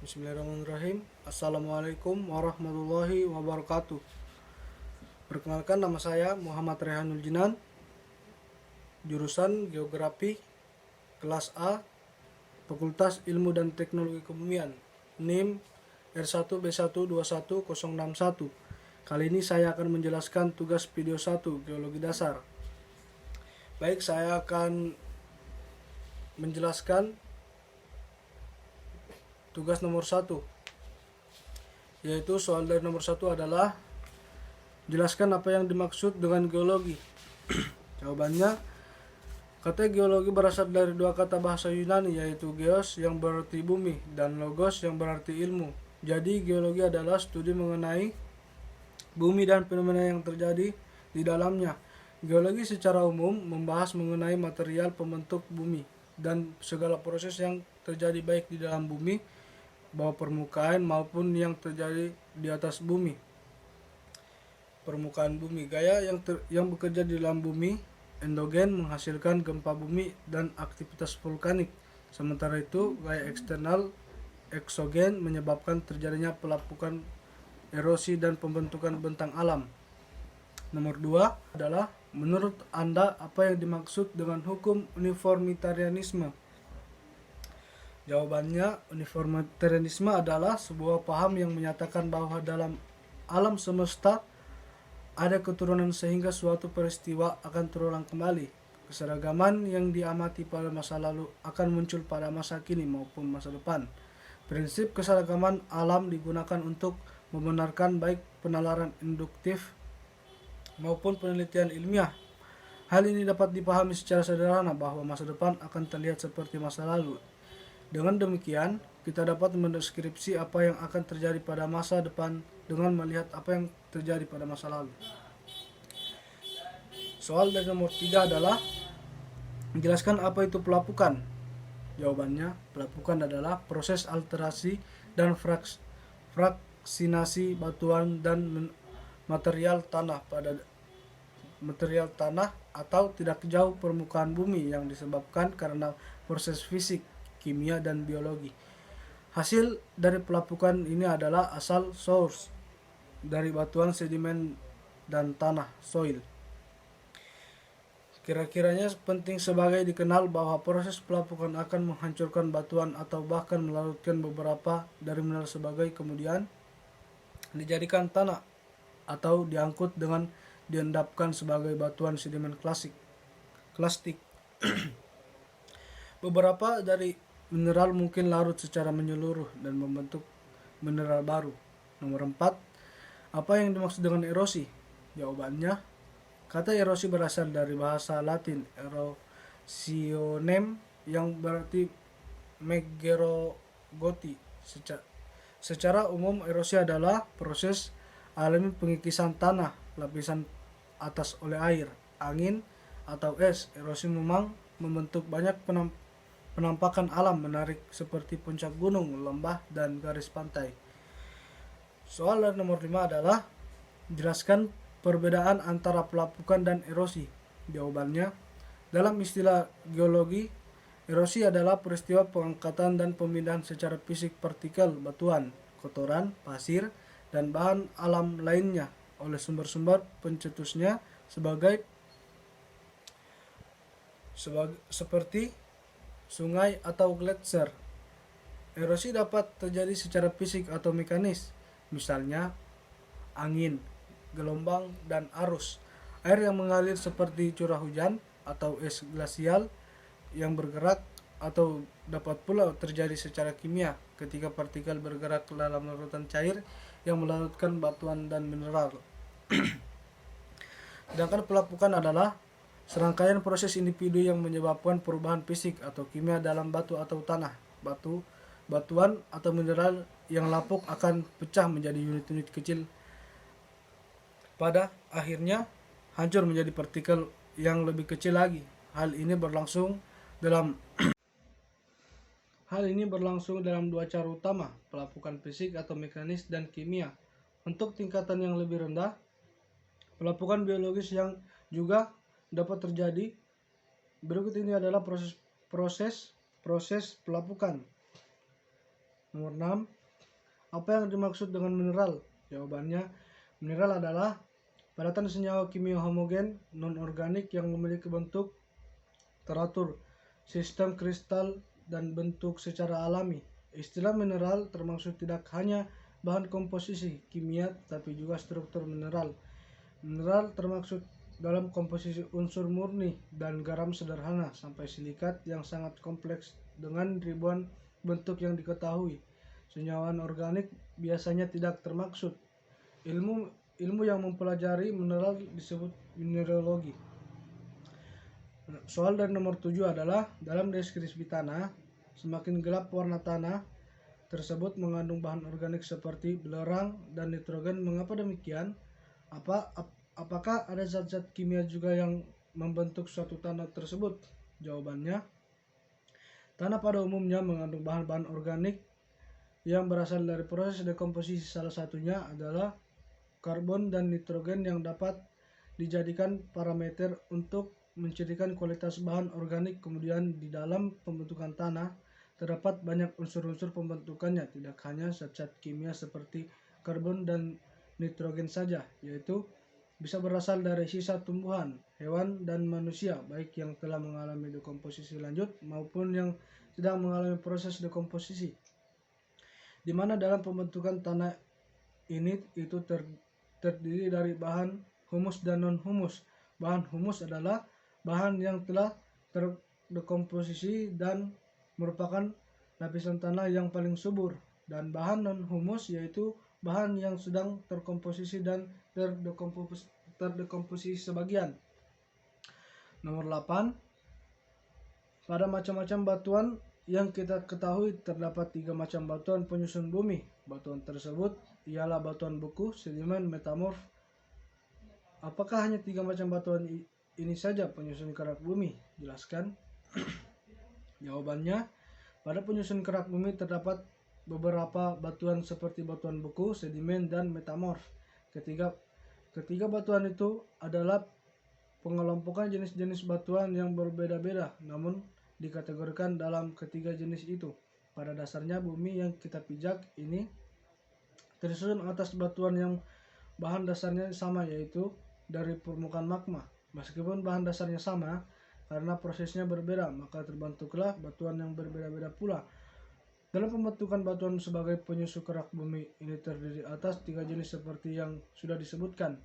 Bismillahirrahmanirrahim. Assalamualaikum warahmatullahi wabarakatuh. Perkenalkan, nama saya Muhammad Rehanul Jinan, jurusan Geografi, kelas A, Fakultas Ilmu dan Teknologi Kebumian, NIM R1B121061. Kali ini saya akan menjelaskan tugas video 1, Geologi Dasar. Baik, saya akan menjelaskan tugas nomor 1, yaitu soal dari nomor 1 adalah jelaskan apa yang dimaksud dengan geologi. Jawabannya, kata geologi berasal dari dua kata bahasa Yunani, yaitu geos yang berarti bumi dan logos yang berarti ilmu. Jadi geologi adalah studi mengenai bumi dan fenomena yang terjadi di dalamnya. Geologi secara umum membahas mengenai material pembentuk bumi dan segala proses yang terjadi baik di dalam bumi, bawah permukaan maupun yang terjadi di atas bumi. Permukaan bumi, gaya yang bekerja di dalam bumi, endogen menghasilkan gempa bumi dan aktivitas vulkanik. Sementara itu, gaya eksternal, eksogen, menyebabkan terjadinya pelapukan, erosi dan pembentukan bentang alam. Nomor 2 adalah, menurut Anda apa yang dimaksud dengan hukum uniformitarianisme? Jawabannya, uniformitarianisme adalah sebuah paham yang menyatakan bahwa dalam alam semesta ada keturunan sehingga suatu peristiwa akan terulang kembali. Keseragaman yang diamati pada masa lalu akan muncul pada masa kini maupun masa depan. Prinsip keseragaman alam digunakan untuk membenarkan baik penalaran induktif maupun penelitian ilmiah. Hal ini dapat dipahami secara sederhana bahwa masa depan akan terlihat seperti masa lalu. Dengan demikian, kita dapat mendeskripsi apa yang akan terjadi pada masa depan dengan melihat apa yang terjadi pada masa lalu. Soal dari nomor 3 adalah, menjelaskan apa itu pelapukan. Jawabannya, pelapukan adalah proses alterasi dan fraksinasi batuan dan material tanah atau tidak jauh permukaan bumi yang disebabkan karena proses fisik, kimia, dan biologi. Hasil dari pelapukan ini adalah asal source dari batuan, sedimen, dan tanah soil. Kira-kiranya penting sebagai dikenal bahwa proses pelapukan akan menghancurkan batuan atau bahkan melarutkan beberapa dari mineral sebagai kemudian dijadikan tanah atau diangkut dengan diendapkan sebagai batuan sedimen klastik. Beberapa dari mineral mungkin larut secara menyeluruh dan membentuk mineral baru. Nomor 4, apa yang dimaksud dengan erosi? Jawabannya, kata erosi berasal dari bahasa Latin erosionem yang berarti meggerogoti. Secara umum, erosi adalah proses alami pengikisan tanah lapisan atas oleh air, angin, atau es. Erosi memang membentuk banyak penampakan alam menarik seperti puncak gunung, lembah, dan garis pantai. Soal nomor 5 adalah, jelaskan perbedaan antara pelapukan dan erosi. Jawabannya, dalam istilah geologi, erosi adalah peristiwa pengangkatan dan pemindahan secara fisik partikel, batuan, kotoran, pasir, dan bahan alam lainnya oleh sumber-sumber pencetusnya seperti sungai atau gletser. Erosi dapat terjadi secara fisik atau mekanis, misalnya angin, gelombang, dan arus. Air yang mengalir seperti curah hujan atau es glasial yang bergerak, atau dapat pula terjadi secara kimia ketika partikel bergerak ke dalam larutan cair yang melarutkan batuan dan mineral. Sedangkan pelapukan adalah serangkaian proses individu yang menyebabkan perubahan fisik atau kimia dalam batu atau tanah. Batuan atau mineral yang lapuk akan pecah menjadi unit-unit kecil, pada akhirnya hancur menjadi partikel yang lebih kecil lagi. Hal ini berlangsung dalam dua cara utama, pelapukan fisik atau mekanis dan kimia. Untuk tingkatan yang lebih rendah, pelapukan biologis yang juga dapat terjadi. Berikut ini adalah proses pelapukan. Nomor 6. Apa yang dimaksud dengan mineral? Jawabannya, mineral adalah padatan senyawa kimia homogen non-organik yang memiliki bentuk teratur, sistem kristal, dan bentuk secara alami. Istilah mineral termasuk tidak hanya bahan komposisi kimia tapi juga struktur mineral. Mineral termasuk dalam komposisi unsur murni dan garam sederhana sampai silikat yang sangat kompleks dengan ribuan bentuk yang diketahui. Senyawa organik biasanya tidak termaksud. Ilmu yang mempelajari mineral disebut mineralogi. Soal dari nomor 7 adalah dalam deskripsi tanah, semakin gelap warna tanah tersebut mengandung bahan organik seperti belerang dan nitrogen. Mengapa demikian? Apakah ada zat-zat kimia juga yang membentuk suatu tanah tersebut? Jawabannya, tanah pada umumnya mengandung bahan-bahan organik yang berasal dari proses dekomposisi. Salah satunya adalah karbon dan nitrogen yang dapat dijadikan parameter untuk mencirikan kualitas bahan organik. Kemudian di dalam pembentukan tanah terdapat banyak unsur-unsur pembentukannya, tidak hanya zat-zat kimia seperti karbon dan nitrogen saja, yaitu bisa berasal dari sisa tumbuhan, hewan, dan manusia, baik yang telah mengalami dekomposisi lanjut maupun yang sedang mengalami proses dekomposisi, di mana dalam pembentukan tanah ini itu terdiri dari bahan humus dan non-humus. Bahan humus adalah bahan yang telah terdekomposisi dan merupakan lapisan tanah yang paling subur, dan bahan non-humus yaitu bahan yang sedang terkomposisi dan terdekomposisi sebagian. Nomor 8. Pada macam-macam batuan yang kita ketahui terdapat 3 macam batuan penyusun bumi. Batuan tersebut ialah batuan beku, sedimen, metamorf. Apakah hanya 3 macam batuan ini saja penyusun kerak bumi? Jelaskan. Jawabannya, pada penyusun kerak bumi terdapat beberapa batuan seperti batuan beku, sedimen, dan metamorf. Ketiga batuan itu adalah pengelompokan jenis-jenis batuan yang berbeda-beda, namun dikategorikan dalam ketiga jenis itu. Pada dasarnya bumi yang kita pijak ini tersusun atas batuan yang bahan dasarnya sama, yaitu dari permukaan magma. Meskipun bahan dasarnya sama, karena prosesnya berbeda, maka terbentuklah batuan yang berbeda-beda pula. Dalam pembentukan batuan sebagai penyusun kerak bumi ini terdiri atas 3 jenis seperti yang sudah disebutkan.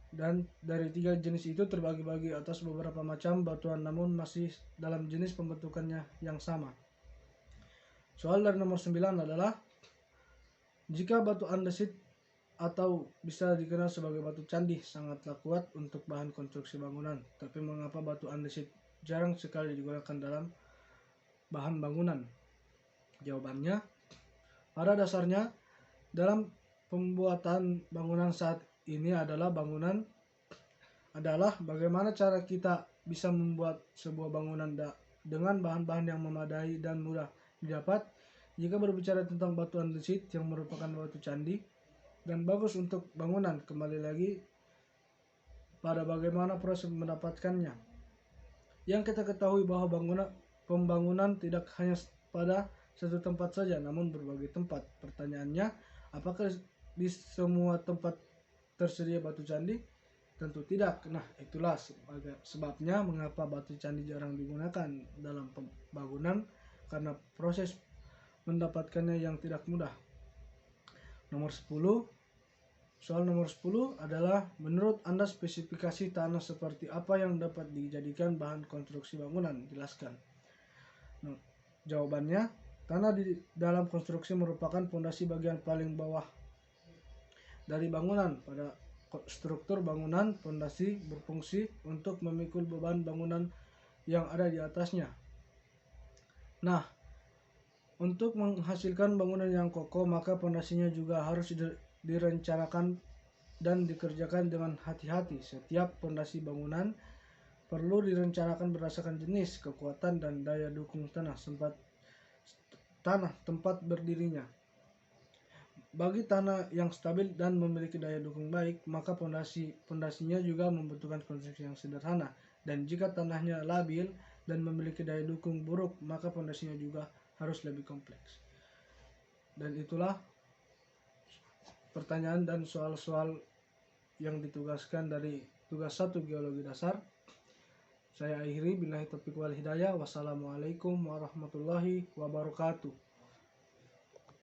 Dan dari 3 jenis itu terbagi-bagi atas beberapa macam batuan namun masih dalam jenis pembentukannya yang sama. Soal dari nomor 9 adalah, jika batu andesit atau bisa dikenal sebagai batu candi sangatlah kuat untuk bahan konstruksi bangunan, tapi mengapa batu andesit jarang sekali digunakan dalam bahan bangunan? Jawabannya, pada dasarnya dalam pembuatan bangunan saat ini adalah bagaimana cara kita bisa membuat sebuah bangunan dengan bahan-bahan yang memadai dan mudah didapat. Jika berbicara tentang batu andesit yang merupakan batu candi dan bagus untuk bangunan, kembali lagi pada bagaimana proses mendapatkannya. Yang kita ketahui bahwa pembangunan tidak hanya pada satu tempat saja, namun berbagai tempat. Pertanyaannya, apakah di semua tempat tersedia batu candi? Tentu tidak. Nah, itulah sebabnya mengapa batu candi jarang digunakan dalam pembangunan, karena proses mendapatkannya yang tidak mudah. Nomor 10. Soal nomor 10 adalah, menurut Anda spesifikasi tanah seperti apa yang dapat dijadikan bahan konstruksi bangunan? Jelaskan. Nah, jawabannya, tanah di dalam konstruksi merupakan fondasi bagian paling bawah dari bangunan. Pada struktur bangunan, fondasi berfungsi untuk memikul beban bangunan yang ada di atasnya. Nah, untuk menghasilkan bangunan yang kokoh, maka fondasinya juga harus direncanakan dan dikerjakan dengan hati-hati. Setiap fondasi bangunan perlu direncanakan berdasarkan jenis, kekuatan, dan daya dukung tanah tempat berdirinya. Bagi tanah yang stabil dan memiliki daya dukung baik, maka fondasinya juga membutuhkan konstruksi yang sederhana. Dan jika tanahnya labil dan memiliki daya dukung buruk, maka fondasinya juga harus lebih kompleks. Dan itulah pertanyaan dan soal-soal yang ditugaskan dari tugas 1 geologi dasar. Saya akhiri, billahi taufiq wal hidayah. Wassalamualaikum warahmatullahi wabarakatuh.